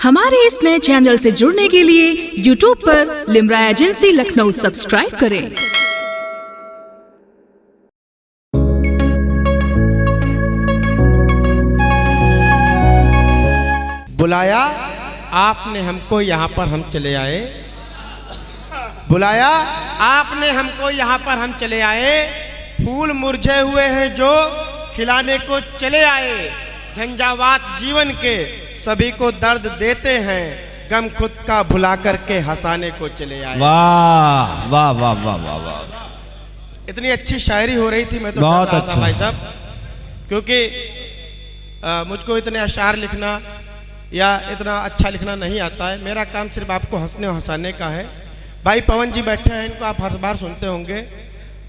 हमारे इस नए चैनल से जुड़ने के लिए YouTube पर लिम्रा एजेंसी लखनऊ सब्सक्राइब करें। बुलाया आपने हमको यहाँ पर हम चले आए, बुलाया आपने हमको यहाँ पर हम चले आए। फूल मुरझे हुए हैं जो खिलाने को चले आए। झंझावात जीवन के सभी को दर्द देते हैं, गम खुद का भुला करके हंसाने को चले आए। वाह वाह वाह वाह वाह वाह, इतनी अच्छी शायरी हो रही थी, मैं तो बहुत डर रहा था अच्छा भाई साहब, क्योंकि मुझको इतने अशार लिखना या इतना अच्छा लिखना नहीं आता है। मेरा काम सिर्फ आपको हंसने और हंसाने का है। भाई पवन जी बैठे हैं, इनको आप हर बार सुनते होंगे।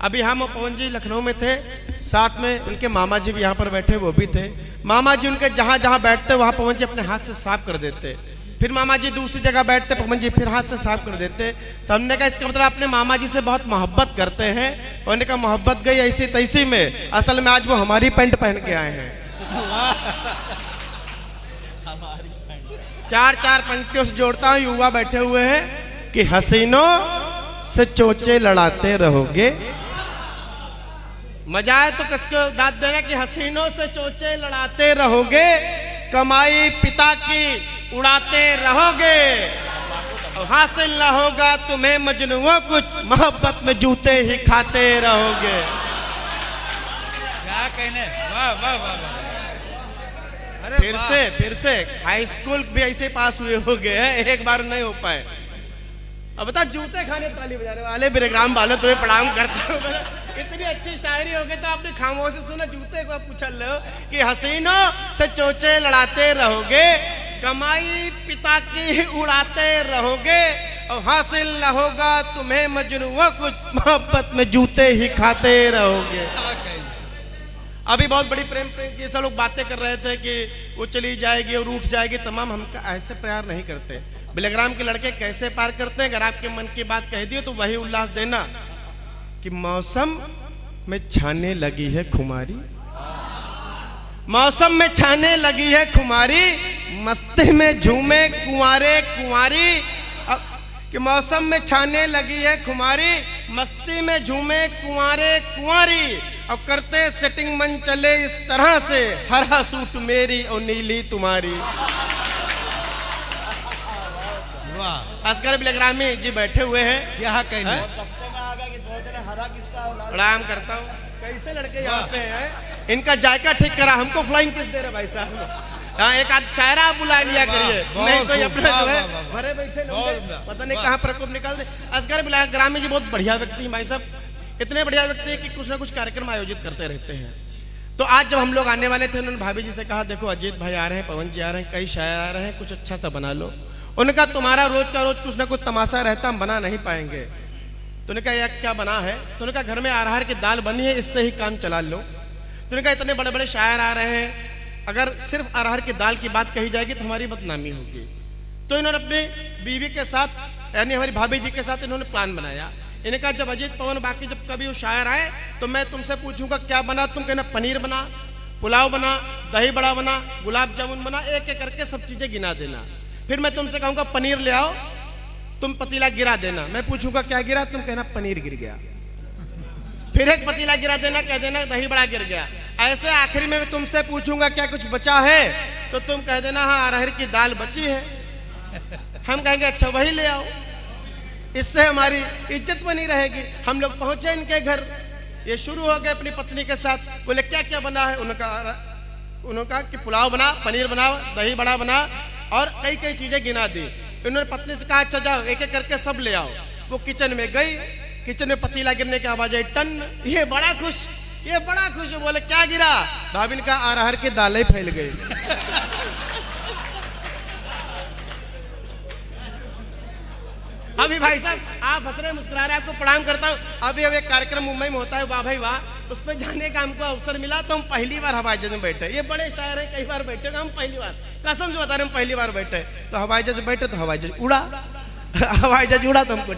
अभी हम और पवन जी लखनऊ में थे, साथ में उनके मामा जी भी यहाँ पर बैठे, वो भी थे। मामा जी उनके जहाँ जहाँ बैठते वहाँ पवन जी अपने हाथ से साफ कर देते, फिर मामा जी दूसरी जगह बैठते, पवन जी फिर हाथ से साफ कर देते। तो हमने कहा इसका मतलब अपने मामा जी से बहुत मोहब्बत करते हैं। पवन का मोहब्बत गई ऐसी तैसी में, असल में आज वो हमारी पैंट पहन के आए हैं। चार चार पंक्तियों से जोड़ता हूँ, युवा बैठे हुए हैं कि हसीनों से चोचे लड़ाते रहोगे। मजा आए तो किसको दाद देना कि हसीनों से चोचे लड़ाते रहोगे, कमाई पिता की उड़ाते रहोगे, हासिल न होगा तुम्हें मजनुओं कुछ, मोहब्बत में जूते ही खाते रहोगे। क्या कहने, वाह वाह वाह वाह। फिर से हाई स्कूल भी ऐसे पास हुए हो गए हैं, एक बार नहीं हो पाए। अब बता, जूते खाने ताली बजाने वाले बिरग्राम वाले तुम्हें प्रणाम करता हूँ। इतनी अच्छी शायरी हो गई तो आपने खामोश से सुना, जूते को आप पूछल लो कि हसीनों से चोचे लड़ाते रहोगे, कमाई पिता की उड़ाते रहोगे, और हासिल न होगा तुम्हें मजनुओं कुछ, मोहब्बत में जूते ही खाते रहोगे। अभी बहुत बड़ी प्रेम की सब लोग बातें कर रहे थे कि वो चली जाएगी और उठ जाएगी, तमाम हम ऐसे प्यार नहीं करते। बिलग्राम के लड़के कैसे प्यार करते हैं, अगर आपके मन की बात कह दी तो वही उल्लास देना कि मौसम में छाने लगी है खुमारी, मौसम में छाने लगी है खुमारी, मस्ती में झूमे कुंवारे कुंवारी, कि मौसम में छाने लगी है खुमारी, मस्ती में झूमे कुंवारे कुंवारी, और करते सेटिंग मन चले इस तरह से, हरा सूट मेरी और नीली तुम्हारी। वाह, असगर बिलग्रामी जी बैठे हुए हैं, यहाँ कहने प्रणाम करता हूँ। कैसे लड़के यहाँ पे हैं, इनका जायका ठीक करा, हमको फ्लाइंग किस दे रहे भाई साहब। हाँ, एक आध शायरा बुला लिया करिए, नहीं तो अपने जो है भरे बैठे लोग पता नहीं कहाँ प्रकोप निकाल दे। असगर बिलग्रामी जी बहुत बढ़िया व्यक्ति हैं भाई साहब, इतने बढ़िया व्यक्ति हैं कि कुछ ना कुछ कार्यक्रम आयोजित करते रहते हैं। तो आज जब हम लोग आने वाले थे, उन्होंने भाभी जी से कहा देखो अजीत भाई आ रहे हैं, पवन जी आ रहे हैं, कई शायर आ रहे हैं, कुछ अच्छा सा बना लो। उनका तुम्हारा रोज का रोज कुछ ना कुछ तमाशा रहता, हम बना नहीं पाएंगे। तो उन्होंने कहा यार क्या बना है, तो उन्होंने कहा घर में अरहर की दाल बनी है, इससे ही काम चला लो। तो उन्होंने कहा इतने बड़े बड़े शायर आ रहे हैं, अगर सिर्फ अरहर की दाल की बात कही जाएगी तो हमारी बदनामी होगी। तो इन्होंने अपने बीवी के साथ यानी हमारी भाभी जी के साथ इन्होंने प्लान बनाया। इन्हें कहा जब अजीत पवन बाकी जब कभी वो शायर आए तो मैं तुमसे पूछूंगा क्या बना, तुम कहना पनीर बना, पुलाव बना, दही बड़ा बना, गुलाब जामुन बना, एक एक करके सब चीजें गिना देना। फिर मैं तुमसे कहूंगा पनीर ले आओ, तुम पतीला गिरा देना, मैं पूछूंगा क्या गिरा, तुम कहना पनीर गिर गया। फिर एक पतीला गिरा देना, कह देना दही बड़ा गिर गया। ऐसे आखिरी में मैं तुमसे पूछूंगा क्या कुछ बचा है, तो तुम कह देना हाँ अरहर की दाल बची है। हम कहेंगे अच्छा वही ले आओ, इससे हमारी इज्जत बनी रहेगी। हम लोग पहुंचे इनके घर, ये शुरू हो गए अपनी पत्नी के साथ, बोले क्या क्या बना है, उन्होंने कहा कि पुलाव बना, पनीर बना, दही बड़ा बना, और कई कई चीजें गिना दी। इन्होंने पत्नी से कहा अच्छा जाओ एक एक करके सब ले आओ। वो किचन में गई, किचन में पतीला गिरने की आवाज आई टन, ये बड़ा खुश, ये बड़ा खुश। बोले क्या गिरा, भाभी ने कहा अरहर की दालें फैल गई। अभी भाई साहब आप हंस रहे मुस्कुरा रहे, आपको प्रणाम करता हूँ। अभी अब एक कार्यक्रम मुंबई में होता है, वाह भाई वाह, उस पर जाने का हमको अवसर मिला, तो हम पहली बार हवाई जहाज में बैठे। ये बड़े शायर हैं, कई बार बैठे, हम पहली बार कसम से बता रहे हम पहली बार बैठे। तो हवाई जहाज बैठे तो हवाई जहाज उड़ा, हवाई जहाज उड़ा तो हमको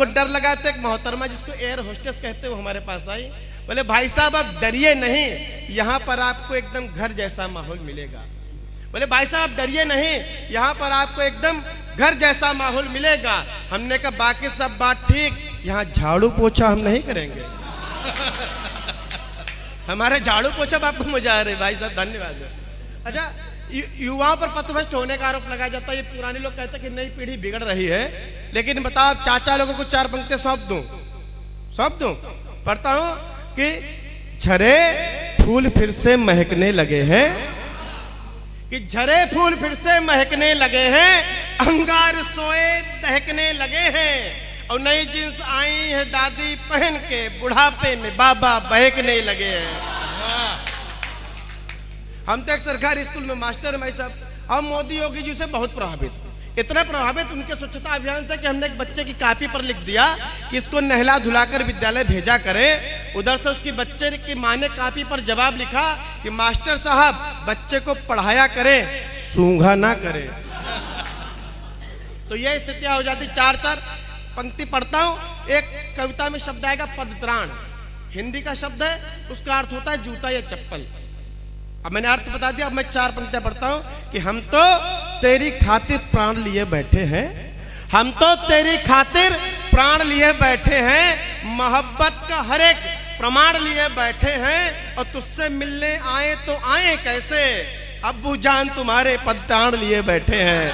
डर लगा। तो एक मोहतरमा जिसको एयर होस्टेस कहते वो हमारे पास आई, बोले भाई साहब आप डरिए नहीं, यहाँ पर आपको एकदम घर जैसा माहौल मिलेगा। बोले भाई साहब आप डरिए नहीं, यहाँ पर आपको एकदम घर जैसा माहौल मिलेगा। हमने कहा बाकी सब बात ठीक, यहाँ झाड़ू पोछा हम नहीं करेंगे। हमारे झाड़ू पोछा आपको मजा आ रही भाई साहब, धन्यवाद। अच्छा, युवाओं पर पथभ्रष्ट होने का आरोप लगाया जाता है। ये पुराने लोग कहते हैं कि नई पीढ़ी बिगड़ रही है, लेकिन बताओ चाचा लोगों को 4 पंक्तियां सौंप दूं। पढ़ता हूं कि झरे फूल फिर से महकने लगे हैं, कि झरे फूल फिर से महकने लगे हैं, अंगार सोए दहकने लगे हैं, और नई जींस आई है दादी पहन के, बुढ़ापे में बाबा बहकने लगे हैं। हम तो एक सरकारी स्कूल में मास्टर हैं भाई साहब, हम मोदी योगी जी से बहुत प्रभावित, इतना प्रभावित उनके स्वच्छता अभियान से कि हमने एक बच्चे की कॉपी पर लिख दिया कि इसको नहला धुलाकर विद्यालय भेजा करें। उधर से उसकी बच्चे की माँ ने कॉपी पर जवाब लिखा कि मास्टर साहब बच्चे को पढ़ाया करें, सूंघा ना करें। तो यह स्थितियां हो जाती। 4 पंक्ति पढ़ता हूं। एक कविता में शब्द आएगा पदत्राण, हिंदी का शब्द है, उसका अर्थ होता है जूता या चप्पल। अब मैंने अर्थ बता दिया, अब मैं 4 पंक्तियां पढ़ता हूं कि हम तो तेरी खातिर प्राण लिए बैठे हैं, हम तो तेरी खातिर प्राण लिए बैठे हैं, मोहब्बत का हर एक प्रमाण लिए बैठे हैं, और तुझसे मिलने आए तो आए कैसे, अब्बू जान तुम्हारे पदत्राण लिए बैठे हैं,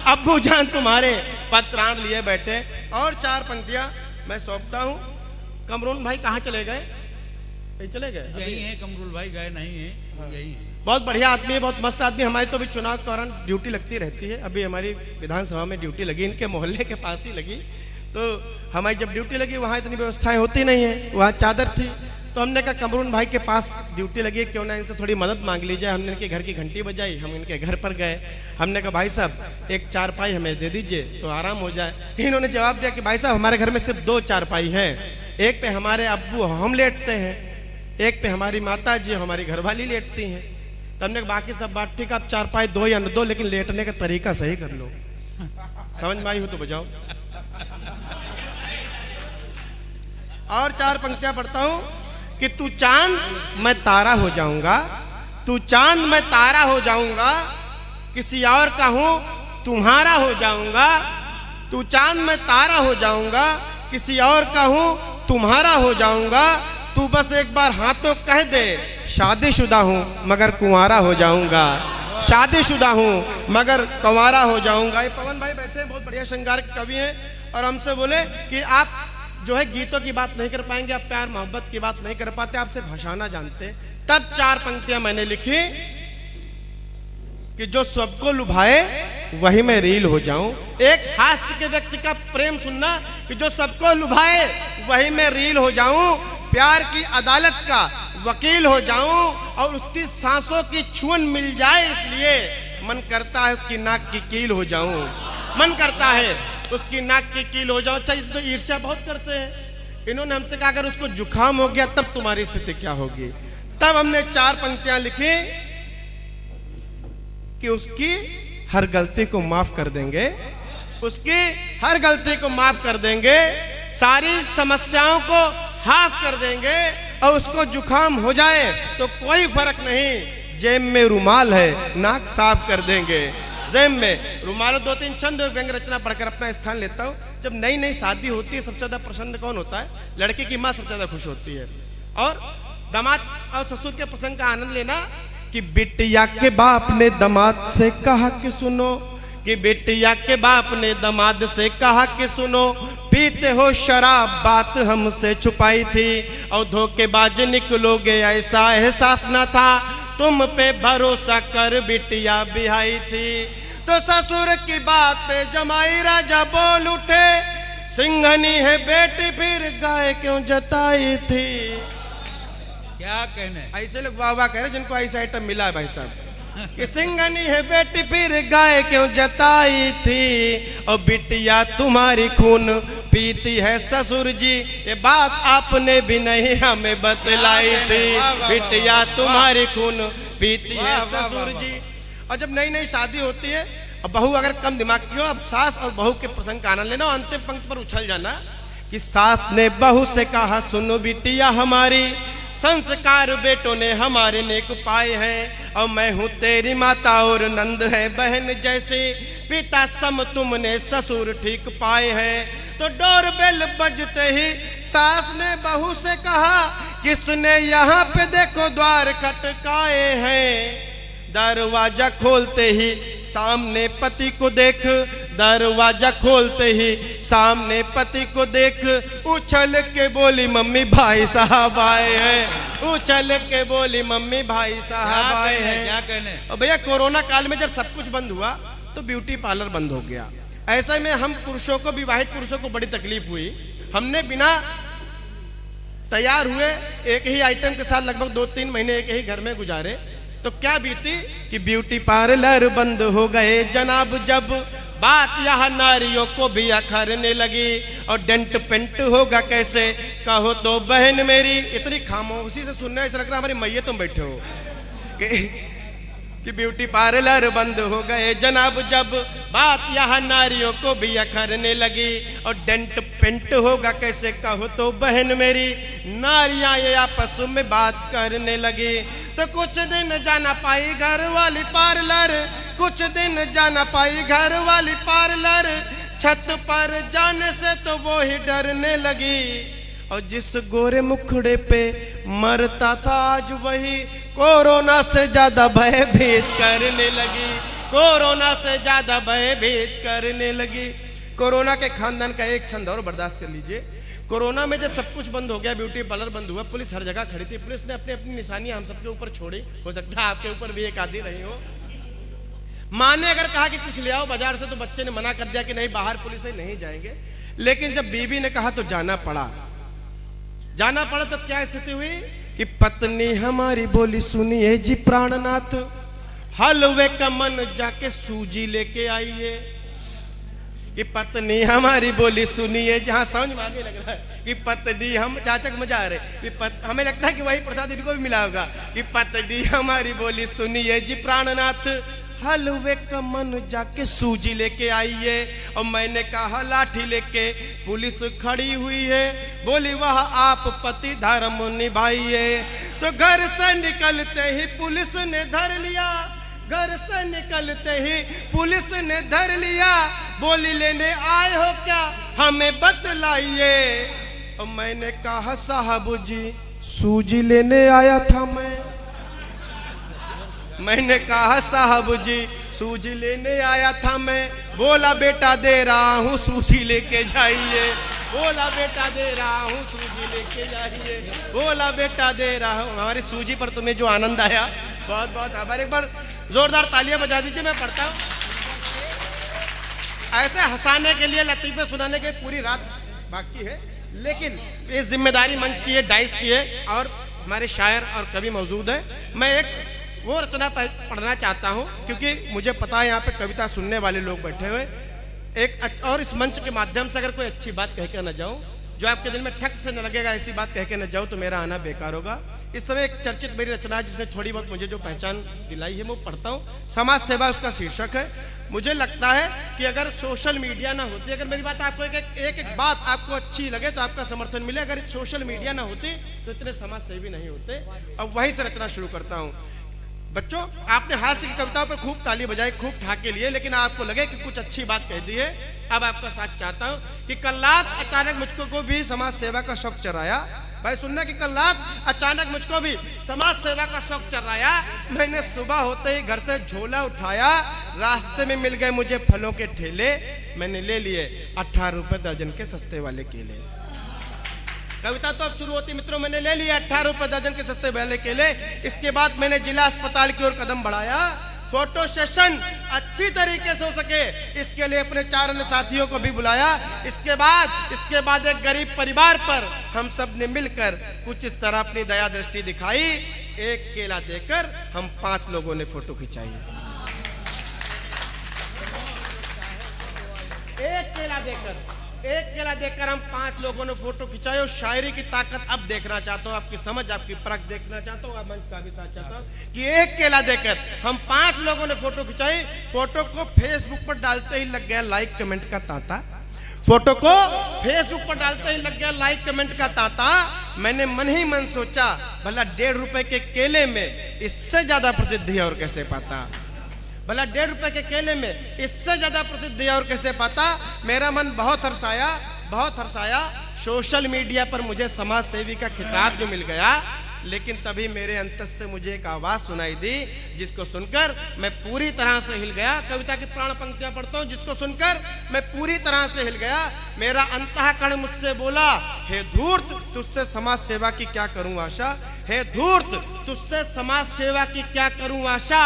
अब्बू जान तुम्हारे पदत्राण लिए बैठे। और 4 पंक्तियां मैं सौंपता हूं। कमरून भाई कहाँ चले गए? चले गए? यही है कमरुल भाई, गए नहीं है, यही है। बहुत बढ़िया आदमी है, बहुत मस्त आदमी। हमारी तो अभी चुनाव के दौरान ड्यूटी लगती रहती है। अभी हमारी विधानसभा में ड्यूटी लगी, इनके मोहल्ले के पास ही लगी। तो हमारी जब ड्यूटी लगी वहाँ इतनी व्यवस्थाएं होती नहीं है, वहाँ चादर थी, तो हमने कहा कमरून भाई के पास ड्यूटी लगी, क्यों ना इनसे थोड़ी मदद मांग ली जाए। हमने इनके घर की घंटी बजाई, हम इनके घर पर गए, हमने कहा भाई साहब एक 4 पाई हमें दे दीजिए तो आराम हो जाए। इन्होंने जवाब दिया कि भाई साहब हमारे घर में सिर्फ 2 4 पाई हैं, एक पे हमारे अब्बू हम लेटते हैं, एक पे हमारी माता जी हमारी घरवाली लेटती हैं। तो हमने बाकी सब बात ठीक, आप 4 पाई 2 या न 2, लेकिन लेटने का तरीका सही कर लो। समझ में आई हो तो बजाओ। और 4 पंक्तियां पढ़ता हूं कि तू चांद मैं तारा हो जाऊंगा, तू चांद मैं तारा हो जाऊंगा, किसी और का हूं तुम्हारा हो जाऊंगा, तू चांद मैं तारा हो जाऊंगा, किसी और का हूं तुम्हारा हो जाऊंगा, तू बस एक बार हाँ तो कह दे, शादीशुदा हूं मगर कुंवारा हो जाऊंगा, शादीशुदा हूं मगर कुंवारा हो जाऊंगा। ये पवन भाई बैठे, बहुत बढ़िया श्रृंगार कवि हैं, और हमसे बोले कि आप जो है गीतों की बात नहीं कर पाएंगे, आप प्यार मोहब्बत की बात नहीं कर पाते, आपसे भाषाना जानते। तब 4 पंक्तियां मैंने लिखी कि जो सबको लुभाए वही मैं रील हो जाऊं। एक हास्य के व्यक्ति का प्रेम सुनना कि जो सबको लुभाए वही मैं रील हो जाऊं, प्यार की अदालत का वकील हो जाऊं, और उसकी सांसों की छुअन मिल जाए इसलिए मन करता है उसकी नाक की कील हो जाऊं, मन करता है उसकी नाक की कील हो जाऊं। अच्छा, तो ईर्ष्या बहुत करते हैं। इन्होंने हमसे कहा अगर उसको जुकाम हो गया तब तुम्हारी स्थिति क्या होगी। तब हमने 4 पंक्तियां लिखी कि उसकी हर गलती को माफ कर देंगे, उसकी हर गलती को माफ कर देंगे, सारी समस्याओं को हाफ कर देंगे, और उसको जुकाम हो जाए तो कोई फर्क नहीं, जेब में रुमाल है नाक साफ कर देंगे, जेब में रुमाल। 2-3 छंद व्यंग रचना पढ़कर अपना स्थान लेता हूँ। जब नई नई शादी होती है सबसे ज्यादा प्रसन्न कौन होता है? लड़के की माँ सबसे ज्यादा खुश होती है। और दामाद और ससुर के प्रसंग का आनंद लेना कि बिटिया के बाप ने दामाद से कहा कि सुनो, कि बिटिया के बाप ने दामाद से कहा कि सुनो, पीते हो शराब बात हमसे छुपाई थी, और धोखेबाज निकलोगे ऐसा एहसास न था, तुम पे भरोसा कर बिटिया बिहाई थी। तो ससुर की बात पे जमाई राजा बोल उठे, सिंघनी है बेटी फिर गाय क्यों जताई थी। क्या कहने, ऐसे लोग वाह वाह कह रहे जिनको ऐसा आइटम मिला है भाई साहब, कि सिंघनी है बेटी फिर गाय क्यों जताई थी, और बिटिया तुम्हारी खून पीती है ससुर जी, ये बात आपने भी नहीं हमें बतलाई थी, बिटिया तुम्हारी खून पीती है ससुर जी। और जब नई नई शादी होती है, अब बहू अगर कम दिमाग की हो, अब सास और बहू के प्रसंग का आनंद लेना, और अंतिम पंक्ति पर उछल जाना कि सास ने बहू से कहा सुनो बिटिया हमारी, संस्कार बेटों ने हमारे नेक पाए हैं। और मैं हूँ तेरी माता और नंद है बहन जैसे, पिता सम तुमने ससुर ठीक पाए हैं। तो डोरबेल बजते ही सास ने बहू से कहा, किसने यहाँ पे देखो द्वार खटकाए हैं। दरवाजा खोलते ही सामने पति को देख, दरवाजा खोलते ही सामने पति को देख, उछल के बोली मम्मी भाई साहब आए हैं। उछल के बोली मम्मी भाई साहब आए हैं। क्या कहने? और भैया कोरोना काल में जब सब कुछ बंद हुआ तो ब्यूटी पार्लर बंद हो गया। ऐसे में हम पुरुषों को, विवाहित पुरुषों को बड़ी तकलीफ हुई। हमने बिना तैयार हुए एक ही आइटम के साथ लगभग 2-3 महीने एक ही घर में गुजारे। तो क्या बीती कि ब्यूटी पार्लर बंद हो गए जनाब। जब बात यहाँ नारियों को भी अखरने लगी, और डेंट पेंट होगा कैसे कहो तो बहन मेरी। इतनी खामोशी से सुनना ऐसा लग रहा हमारी मैये तुम बैठे हो कि ब्यूटी पार्लर बंद हो गए जनाब। जब बात यहाँ नारियों को भी अखरने लगी, और डेंट पेंट होगा कैसे कहो तो बहन मेरी। नारियां ये आपस में बात करने लगी। तो कुछ दिन जाना पाई घर वाली पार्लर, कुछ दिन जाना पाई घर वाली पार्लर। छत पर जाने से तो वो ही डरने लगी, और जिस गोरे मुखड़े पे मरता था आज वही कोरोना से ज्यादा भयभीत करने लगी। कोरोना से ज्यादा भयभीत करने लगी। कोरोना के खानदान का एक छंद और बर्दाश्त कर लीजिए। कोरोना में जब सब कुछ बंद हो गया, ब्यूटी पार्लर बंद हुआ, पुलिस हर जगह खड़ी थी। पुलिस ने अपनी अपनी निशानियां हम सबके ऊपर छोड़ी। हो सकता है आपके ऊपर भी एक आधी रही हो। माँ ने अगर कहा कि कुछ ले आओ बाजार से, तो बच्चे ने मना कर दिया कि नहीं बाहर पुलिस है, नहीं जाएंगे। लेकिन जब बीवी ने कहा तो जाना पड़ा। जाना पड़ा तो क्या स्थिति हुई कि पत्नी हमारी बोली, सुनिए जी प्राणनाथ, हलवे का मन जाके सूजी लेके आइए। कि पत्नी हमारी बोली, सुनिए, जहां समझ में आगे लग रहा है कि पत्नी हम, चाचक मजा आ रहे कि हमें लगता है कि वही प्रसाद इनको भी मिला होगा। कि पत्नी हमारी बोली, सुनिए जी प्राणनाथ, हलवे का मन जाके सूजी लेके आइए। और मैंने कहा लाठी लेके पुलिस खड़ी हुई है, बोली वह आप पति धर्म निभाइए। तो घर से निकलते ही पुलिस ने धर लिया, घर से निकलते ही पुलिस ने धर लिया। बोली लेने आए हो क्या हमें बतलाइए। और मैंने कहा साहब जी सूजी लेने आया था मैंने कहा साहब जी सूजी लेने आया था मैं। बोला बेटा दे रहा हूँ सूजी लेके जाइए। बोला बेटा दे रहा हूँ सूजी लेके जाइए। बोला बेटा दे रहा हूँ। हमारी सूजी पर तुम्हें जो आनंद आया, बहुत बहुत आभार। एक बार जोरदार तालियां बजा दीजिए। मैं पढ़ता हूँ। ऐसे हंसाने के लिए, लतीफे सुनाने के पूरी रात बाकी है, लेकिन ये जिम्मेदारी मंच की है, डाइस की है, और हमारे शायर और कवि मौजूद है। मैं एक वो रचना पढ़ना चाहता हूँ, क्योंकि मुझे पता है यहाँ पे कविता सुनने वाले लोग बैठे हुए। एक और इस मंच के माध्यम से अगर कोई अच्छी बात कह के न जाऊँ, जो आपके दिल में ठक से न लगेगा, ऐसी बात कह के न जाऊँ, तो मेरा आना बेकार होगा। इस समय एक चर्चित मेरी रचना है जिसने थोड़ी बहुत मुझे जो पहचान दिलाई है, वो पढ़ता हूँ। समाज सेवा उसका शीर्षक है। मुझे लगता है कि अगर सोशल मीडिया ना होती, अगर मेरी बात आपको एक बात आपको अच्छी लगे तो आपका समर्थन मिले, अगर सोशल मीडिया ना होती तो इतने समाज सेवी नहीं होते। अब वहीं से रचना शुरू करता हूँ। बच्चों, आपने हास्य की कविताओं पर खूब ताली बजाई, खूब ठाके लिए, लेकिन आपको लगे कि कुछ अच्छी बात कह दी है। अब आपका साथ चाहता हूं कि कल रात अचानक मुझको को भी समाज सेवा का शौक चढ़ाया। भाई सुनना कि कल रात अचानक मुझको भी समाज सेवा का शौक चढ़ाया। मैंने सुबह होते ही घर से झोला उठाया, रास्ते में मिल गए मुझे फलों के ठेले। मैंने ले लिए 18 रुपए दर्जन के सस्ते वाले केले। कविता तो अब शुरू होती मित्रों। मैंने ले लिया 18 रुपए दर्जन के सस्ते वाले केले। इसके बाद मैंने जिला अस्पताल की ओर कदम बढ़ाया। फोटो सेशन अच्छी तरीके से हो सके, इसके लिए अपने 4 अन्य साथियों को भी बुलाया। इसके बाद एक गरीब परिवार पर हम सब ने मिलकर कुछ इस तरह अपनी दया दृष्टि दिखाई। एक केला देकर हम 5 लोगों ने फोटो खिंचाई। एक केला देकर हम 5 लोगों ने फोटो खिंचाई। और शायरी की ताकत अब देखना चाहता हूँ, आपकी समझ, आपकी परख देखना चाहता हूँ, मंच का भी साथ चाहता हूँ कि एक केला देकर हम 5 लोगों ने फोटो खिंचाई। फोटो को फेसबुक पर डालते ही लग गया लाइक कमेंट का तांता। फोटो को फेसबुक पर डालते ही लग गया लाइक कमेंट का तांता। मैंने मन ही मन सोचा भला 1.5 रुपए के केले में इससे ज्यादा प्रसिद्धि और कैसे पाता, भला 1.5 रुपए के केले में इससे ज्यादा प्रसिद्धि और कैसे पाता। मेरा मन बहुत हर्षाया, बहुत हर्षाया। सोशल मीडिया पर मुझे समाज सेवी का खिताब जो मिल गया, लेकिन तभी मेरे अंतर से मुझे एक आवाज सुनाई दी जिसको सुनकर मैं पूरी तरह से हिल गया। कविता की प्राण पंक्तियां पढ़ता हूं, जिसको सुनकर मैं पूरी तरह से हिल गया। मेरा अंतःकरण मुझसे बोला, हे धूर्त, तुझसे समाज सेवा की क्या करूं आशा, हे धूर्त, तुझसे समाज सेवा की क्या करूं आशा।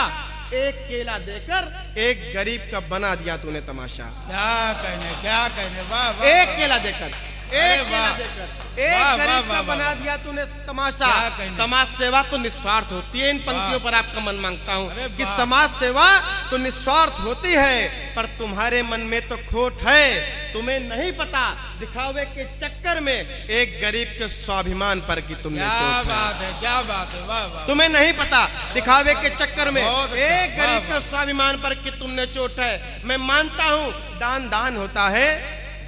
एक केला देकर एक गरीब का बना दिया तूने तमाशा। क्या कहने, वाह वाह। एक केला देकर, एक केला देकर एक वाह, गरीब वाह, का वाह, बना वाह। दिया तूने तमाशा। क्या कहने। समाज सेवा तो निस्वार्थ होती है। इन पंक्तियों पर आपका मन मांगता हूँ अरे कि वाह। समाज सेवा तो निस्वार्थ होती है, पर तुम्हारे मन में तो खोट है। तुम्हें नहीं पता दिखावे के चक्कर में एक गरीब के स्वाभिमान पर की तुमने क्या चोट है। बात है, क्या बात है, वाह वाह। तुम्हें नहीं पता दिखावे के चक्कर में बहुत अच्छा, एक वाह, गरीब के वाह। स्वाभिमान पर कि तुमने चोट है। मैं मानता हूं दान दान होता है,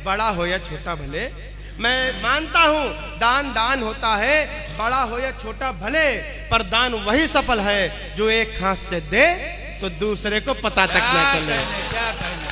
बड़ा हो या छोटा भले। मैं मानता हूं दान दान होता है, बड़ा हो या छोटा भले, पर दान वही सफल है जो एक हाथ से दे तो दूसरे को पता तक न चले। क्या कहने,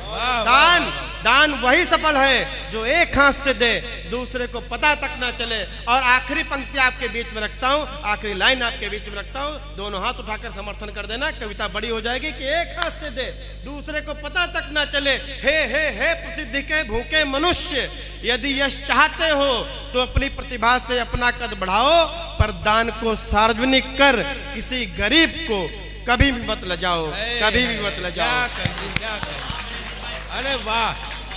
वाह, दान वाह, दान वही सफल है जो एक हाथ से दे दूसरे को पता तक ना चले। और आखिरी पंक्ति आपके बीच में रखता हूं, आखिरी लाइन आपके बीच में रखता हूं, दोनों हाथ उठाकर समर्थन कर देना। कविता बड़ी हो जाएगी कि एक हाथ से दे दूसरे को पता तक ना चले। हे प्रसिद्धि के भूखे मनुष्य, यदि यश चाहते हो तो अपनी प्रतिभा से अपना कद बढ़ाओ, पर दान को सार्वजनिक कर किसी गरीब को कभी भी मत लजाओ, कभी भी मत लजाओ। क्या कहने, अरे वाह।